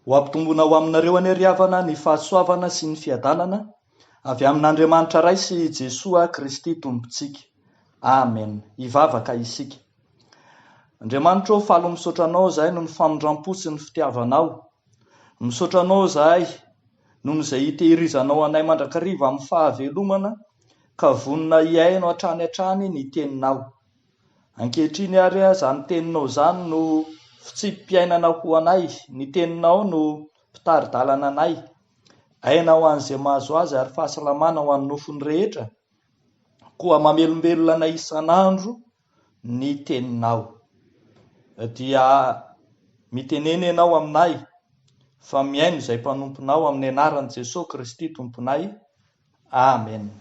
Ho ampitomboina ho aminareo any ry havana ny fahasoavana sy ny fiadanana avy amin'Andriamanitra ray sy Jesoa Kristy tompontsika. Amen. Hivavaka isika. Andriamanitra, falo misaotra anao zahay noho ny famondram-po sy ny fitiavanao. Misaotra anao zahay noho izay hitehirizanao anay mandrakariva amin'ny fahavelomana ka vonona hiaino hatrany hatrany ny teninao. Ankehitriny ary izany teninao izany no fitsim-piainana ho anay, ny teninao no mpitari-dalana anay. Aina ho an'izay mahazo azy ary fahasalamana ho an'ny nofony rehetra, koa mamelombelona anay isan'andro ny teninao. Dia mitenena ianao aminay fa miaino izay mpanomponao amin'ny anaran'i Jesosy Kristy tomponay. Amen.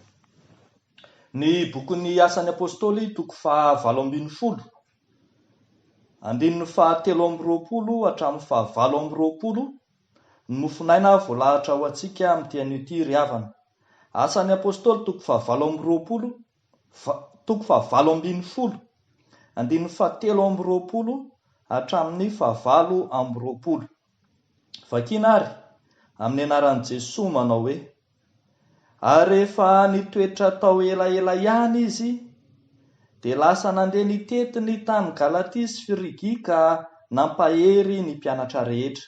Ny bokin'ny Asan'ny Apôstôly toko 7:20, andininy 7:20 hatramin'ny 7:20 nofonaina voalahatra ho antsika amin'ity an'ity ry havana. Asan'ny Apôstôly toko 7:20, toko 7:20, andininy 7:20 hatramin'ny 8:20. Vakiana ary amin'ny anaran'i Jesosy manao hoe: ary rehefa nitoetra tao elaela ihany izy, dia lasa nandeha nitetiny tany Galatia sy Frigia ka nampahery ny mpianatra rehetra.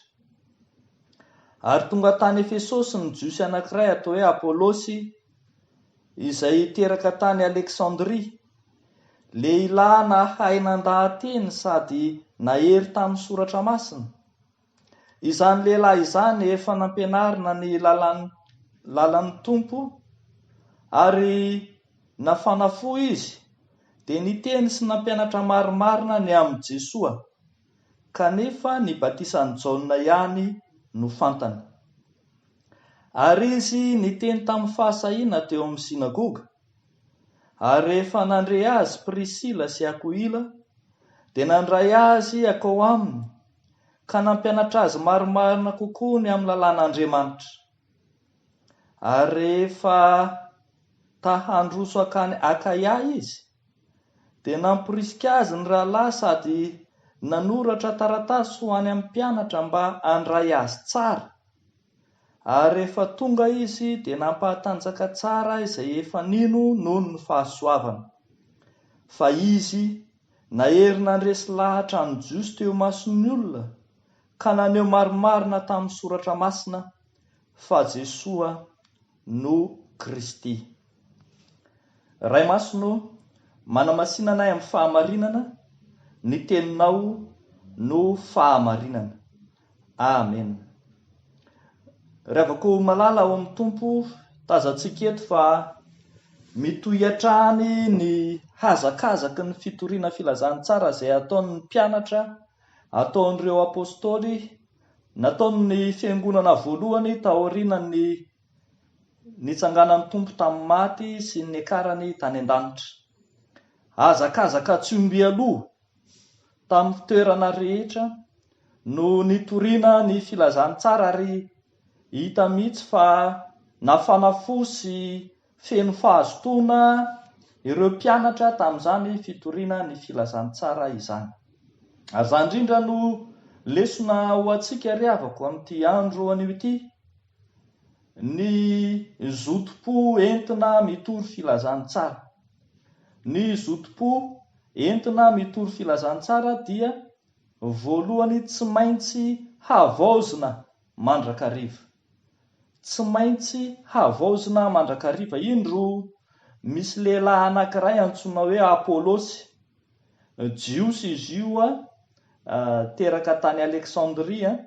Ary tonga tany Efesosy ny jiosy anankiray atao hoe Apôlôsy, izay teraka tany Aleksandria, lehilahy nahay nandahan-teny sady nahery tamin'ny soratra masina. Izany lehilahy izany efa nampianarina ny lalan'ny tompo ary nafanafo izy, dia niteny sy nampianatra marimarina ny amin'ny Jesoa, kanefa ny batisan'i Jaona ihany no fantany. Ary izy niteny tamin'ny fahasahiana teo amin'ny sinagoga. Ary rehefa nandre azy Prisila sy Akoila, dia nandray azy akao aminy ka nampianatra azy marimarina kokoa ny amin'ny lalàn'Andriamanitra. Ary rehefa tahandroso akany Akaia izy, dia namporisika azy ny rahalahy sady nanoratra taratasy ho any amin'ny mpianatra mba handray azy tsara. Ary rehefa tonga izy dia nampahatanjaka tsara izay efa nino noho ny fahasoavana. Fa izy nahery nandresy lahatra ny jiosy teo mason'ny olona ka naneho marimarina tamin'ny soratra masina fa Jesoa no Kristy. Ray Masino, manamasinana anay amin'ny fahamarinana, ny teninao no fahamarinana. Amen. Ravako malala ao amin'ny tompo, tazantsika eto fa mitohy hatrany ny hazakazaky ny fitoriana filazany tsara izay ataon'ny mpianatra, ataon'ireo apôstôly, nataony ny fiangonana voalohany taorian'ny nitsanganan'ny tompo tamin'ny maty sy ny akarany tany an-danitra. Hazakazaka tsy omby aloha tamin'ny toerana rehetra no nitoriana ny filazany tsara, ary hita mihitsy fa nafanafo sy feno fahazotoana ireo mpianatra tamin'izany fitoriana ny filazany tsara izany. Ary izany indrindra no lesona ho antsika ry havako amin'ity andro anio ity, ny zotom-po entina mitory filazany tsara. Ny zotom-po entina mitory filazany tsara dia voalohany tsy maintsy havaozina mandrakariva. Tsy maintsy havaozina mandrakariva. Indro misy lehilahy anankiray antsoina hoe Apôlôsy, jiosy izy io, teraka tany Aleksandria,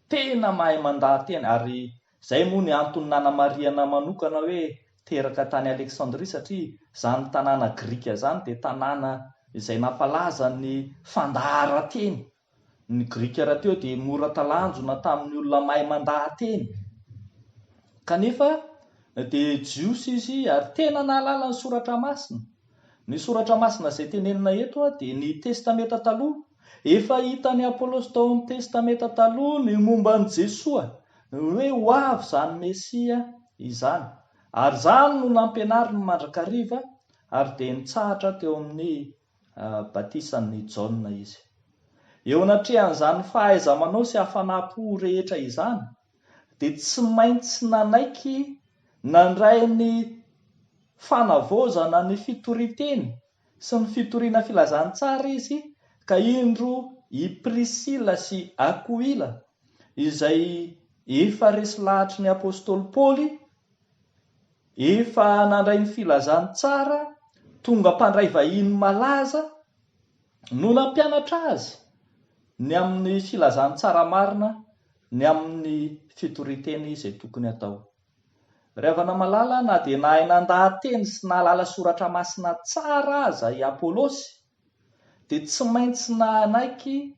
tena mahay mandahan-teny. Ary izay moa ny antony nanamariana manokana hoe teraka tany Aleksandria, satria izany tanàna Grika izany dia tanàna izay nampalaza ny fandahara-teny. Ny Grika raha teo dia mora talanjona tamin'ny olona mahay mandahan-teny. Kanefa dia jiosy izy ary tena nahalala ny soratra masina. Ny soratra masina izay tenenina eto dia ny testameta taloha. Efa hitan'ny Apôlôsy tao amin'ny testameta taloha ny momba ny Jesoa, hoe ho avy izany Mesia izany. Ary izany no nampianariny mandrakariva, ary dia nitsahatra teo amin'ny batisan'ny Jaona izy. eo anatrehan'izany fahaiza-manao sy hafanampo rehetra izany dia tsy maintsy nanaiky nandray ny fanavozana ny fitoriteny sy ny fitoriana filazantsara izy ka indro i Prisila sy Akoila izay efa resy lahatra ny apôstôly Paoly efa nandray ny filazantsara tonga mpandray vahiny malaza no nampianatra azy ny amin'ny filazantsara marina ny amin'ny fitoriteny izay tokony atao. Rehefa namalala na dia nahay nandahateny sy nahalala soratra masina tsara aza i Apôlôsy dia tsy maintsy nanaiky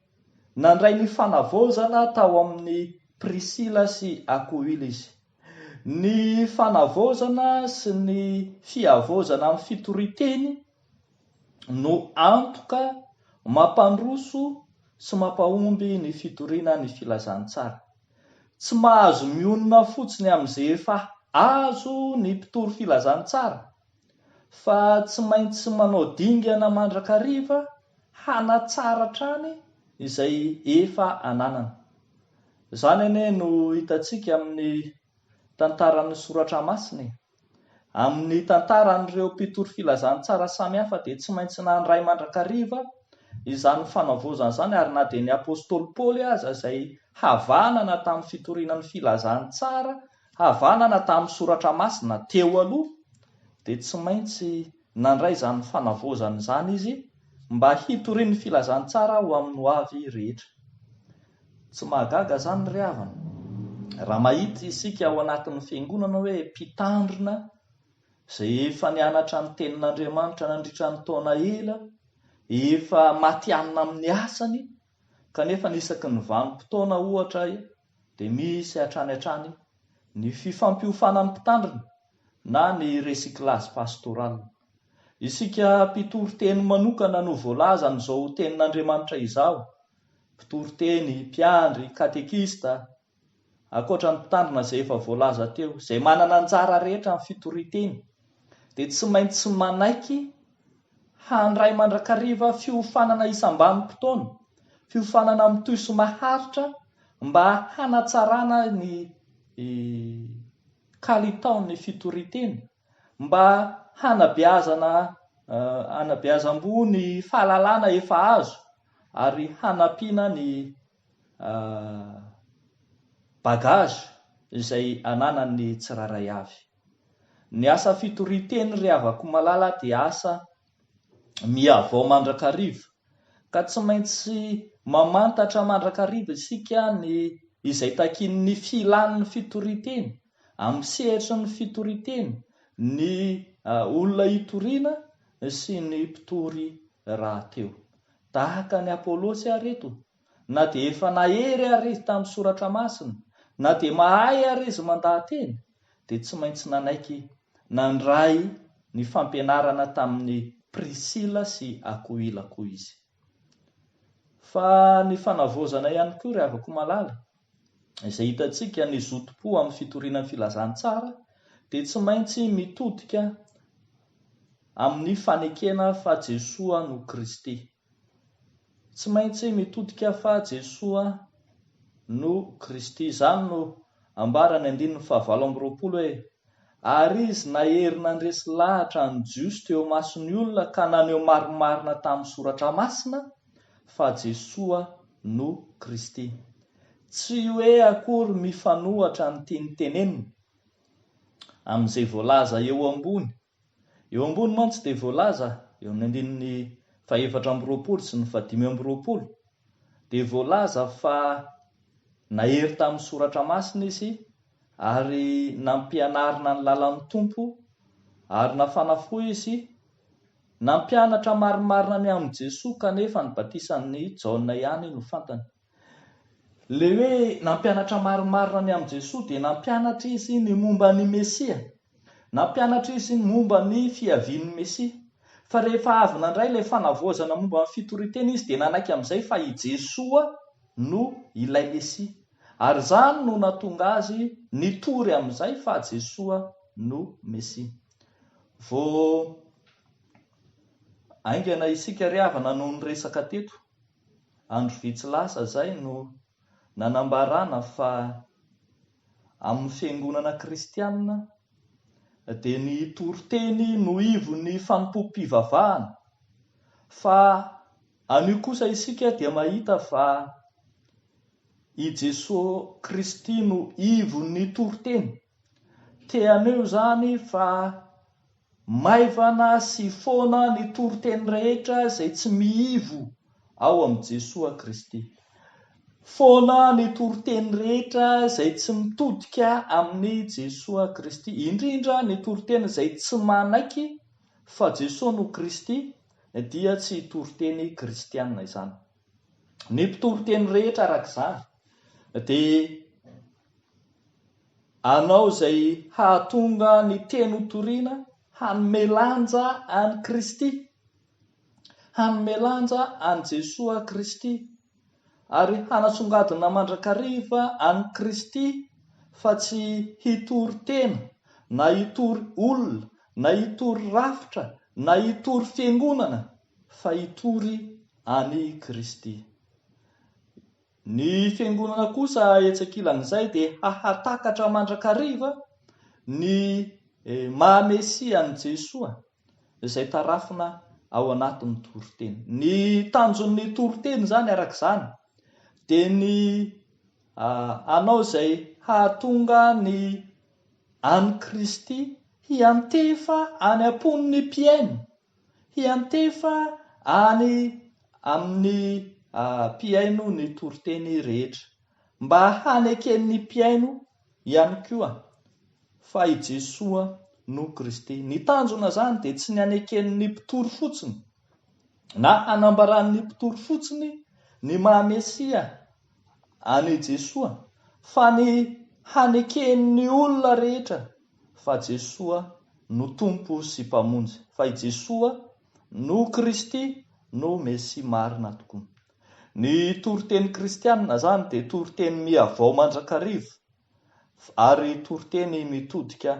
nandray ny fanavozana tao amin'ny Prisila sy Akoila izy. Ny fanavozana sy ny fiavozana amin'ny fitoriteny no antoka mampandroso sy mampahomby ny fitoriana ny filazantsara. Tsy mahazo mionona fotsiny amin'izay efa azo ny mpitory filazantsara fa tsy maintsy manao dingana mandrakariva hanatsara trany izay efa ananana. Izany ane no hitantsika amin'ny tantaran'ny soratra masina. Amin'ny tantaran'ireo mpitory filazantsara samihafa dia tsy maintsy nandray mandrakariva izany fanavozana izany ary na dia ny apôstôly Paoly aza izay havanana tamin'ny fitoriana ny filazantsara, havanana tamin'ny soratra masina teo aloha dia tsy maintsy nandray izany fanavozana izany izy mba hitoriany filazantsara ho amin'ny ho avy rehetra. Tsy mahagaga izany ry havana raha mahita isika ao anatin'ny fiangonana hoe mpitandrina izay efa nianatra ny tenin'Andriamanitra nandritra ny taona ela, efa matianina amin'ny asany kanefa nisaky ny vanim-potoana ohatra dia misy hatrany ny fifampihofanan'ny mpitandrina na ny recyclage pastoral. Isika mpitory teny manokana no voalaza n'izao tenin'Andriamanitra izao, mpitory teny, mpiandry, katekista, ankoatra ny mpitandrina izay efa voalaza teo, izay manana anjara rehetra amin'ny fitoriteny dia tsy maintsy manaiky handray mandrakariva fiofanana isam-banim-potoana, fiofanana mitoy sy maharitra mba hanatsarana ny kalitaon'ny fitoriteny, mba hanabeazam-bony fahalalana efa azo ary hanampiana ny bagage izay ananany tsiraray avy. Ny asa fitoriteny ry havako malala dia asa miavao mandrakariva ka tsy maintsy mamantatra mandrakariva isika ny izay takin'ny filan'ny fitoriteny, amin'ny sehatry ny fitoriteny, ny olona hitoriana sy ny mpitory rahateo. Tahaka ny Apôlôsy ary eto, na dia efa nahery ary izy tamin'ny soratra masina, na dia mahay ary izy mandahateny, dia tsy maintsy nanaiky nandray ny fampianarana tamin'ny Prisila sy Akoila koa izy. Fa ny fanavozana ihany koa ry havako malala izay hitantsika ny zotom-po amin'ny fitoriana ny filazantsara dia tsy maintsy mitodika amin'ny fanekena fa Jesoa no Kristy. Tsy maintsy mitodika fa Jesoa no Kristy. Izany no ambarany 2:20 hoe ary izy nahery nandresy lahatra ny jiosy teo mason'ny olona ka naneho marimarina tamin'ny soratra masina fa Jesoa no Kristy. Tsy hoe akory mifanohatra ny tiany tenenina amin'izay voalaza eo ambony mantsy dia voalaza eo amin'ny 4:20 sy ny 5:20 dia voalaza fa nahery tamin'ny soratra masina izy ary nampianarina ny lalan'ny tompo ary nafanafo izy nampianatra marimarina ny amin'ny Jesoa kanefa ny batisan'ny Jaona ihany no fantany. Le hoe nampianatra marimarina ny amin'ny Jesoa dia nampianatra izy ny momba ny Mesia, nampianatra izy ny momba ny fiavian'ny Mesia. Fa rehefa avy nandray ilay fanavozana momba ny fitoriteny izy dia nanaiky amin'izay fa i Jesoa no ilay Mesia. Ary izany no nahatonga azy nitory amin'izay fa Jesoa no Mesia. Vao aingana isika ry havana no niresaka teto andro vitsy lasa zay no nanambarana fa amin'ny fiangonana kristianina dia ny toriteny no ivo ny fanompom-pivavahana, fa anio kosa isika dia mahita fa i Jesosy Kristy no ivo ny toriteny. Teaneo zany fa maivana sy foana ny toriteny rehetra izay tsy miivo ao amin'ny Jesosy Kristy. Foana ny toriteny rehetra izay tsy mitodika amin'ny Jesosy Kristy, indrindra ny toriteny izay tsy manaiky fa Jesosy no Kristy, dia tsy toriteny kristianina izany. Ny mpitoroteny rehetra arak'izany dia anao izay hahatonga ny teny hotoriana hanome lanja any Kristy, hanome lanja any Jesosy Kristy, ary hanasongadina mandrakariva any Kristy, fa tsy hitory tena, na hitory olona, na hitory rafitra, na hitory fiangonana, fa hitory any Kristy. Ny fiangonana kosa etsakilang'izay dia hahatakatra mandrakariva ny mahamesia any Jesosy izay tarafina ao anatin'ny toriteny. Ny tanjon'ny toriteny zany arak'izany dia ny anao izay hahatonga ny any Kristy hiantefa any amponin'ny mpiaino, hiantefa any amin'ny mpiaino ny toriteny rehetra, mba haneken'ny mpiaino ihany koa fa i Jesosy no Kristy. Ny tanjona zany dia tsy ny haneken'ny mpitory fotsiny na hanambaran'ny mpitory fotsiny ny mahamesia any Jesosy, fa ny haneken'ny olona rehetra fa Jesosy no tompo sy mpamonjy, fa i Jesosy no Kristy no Mesia marina tokoa. Ny toriteny kristianina zany dia toriteny miavao mandrakariva ary toriteny mitodika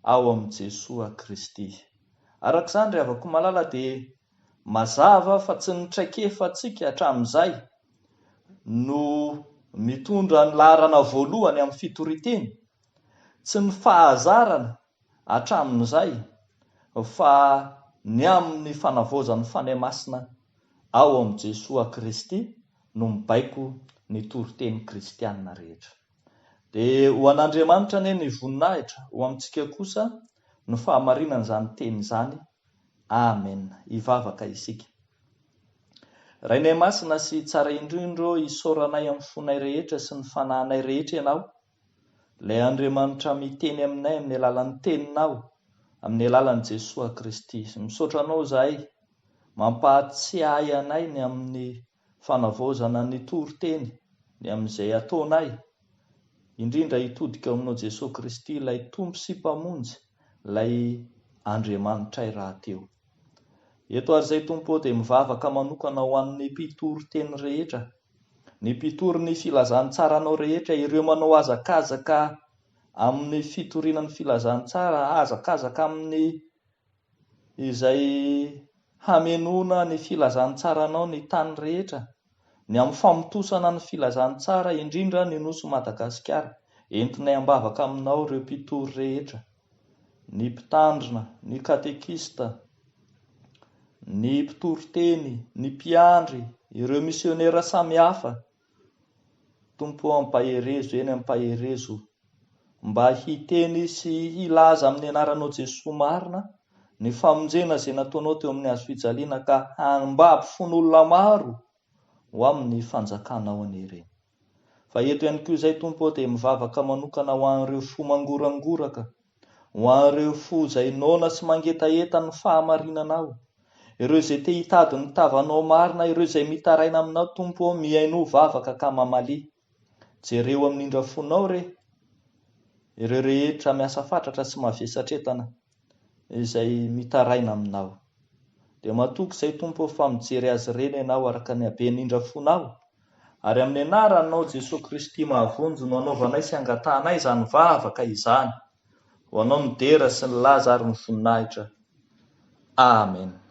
ao amin'ny Jesosy Kristy. Arak'izany rehavako malala dia mazava fa tsy ny traikefantsika hatramin'izay no mitondra ny laharana voalohany amin'ny fitoriteny, tsy ny fahazarana hatramin'izay, fa ny amin'ny fanavaozan'ny fanahy masina ao amin'ny Jesosy Kristy no mibaiko ny toriteny kristianina rehetra. Dia ho an'Andriamanitra anie ny voninahitra, ho amintsika kosa ny fahamarinana izany teny izany. Amen. Hivavaka isika. Rainay masina sy tsara indrindro isaoranay amin'ny fonay rehetra sy ny fanahinay rehetra ianao. Ilay Andriamanitra miteny aminay amin'ny alalan'ny teninao, amin'ny alalan'i Jesosy Kristy. Misaotra anao izahay, mampahatsiahy anay ny amin'ny fanavaozana ny toriteny, ny amin'izay ataonay, indrindra hitodika aminao Jesosy Kristy, ilay tompo sy mpamonjy, ilay Andriamanitra rahateo. Eto ary izay tompo dia mivavaka manokana ho an'ny mpitory teny rehetra, ny mpitory ny filazantsara anao rehetra, ireo manao hazakazaka amin'ny fitorinan'ny filazantsara, hazakazaka amin'ny izay hamenona ny filazantsara anao ny tany rehetra, ny amin'ny famotosana ny filazantsara, indrindra ny nosy Madagasikara. Entinay ambavaka aminao ireo mpitory rehetra, ny mpitandrina, ny katekista, ny mpitory teny, ny mpiandry, ireo misionera samihafa. Tompo ampaherezo eny ampaherezo, mba hiteny sy hilaza amin'ny anaranao Jesosy marina ny famonjena izay nataonao teo amin'ny hazo fijaliana, ka mba hampifono olona maro ho amin'ny fanjakanao an'ireny. Fa eto ihany koa izay tompo dia mivavaka manokana ho an'ireo fo mangorangoraka, ho an'ireo fo izay noana sy mangetaeta ny fahamarinanao, ireo izay te hitady ny tavanao marina, ireo izay mitaraina aminao tompo, miaino vavaka ka mamalia. Jereo amin'indra fonao ireo rehetra miasa fatratra sy mavesatretana izay mitaraina aminao. Dia matoky izay tompo fa mijery azy ireny ianao araka ny haben'indra fonao, ary amin'ny anaranao Jesosy Kristy mahavonjy no anaovanay sy angatanay izany vavaka izany, ho anao ny dera sy ny laza ary ny voninahitra. Amen.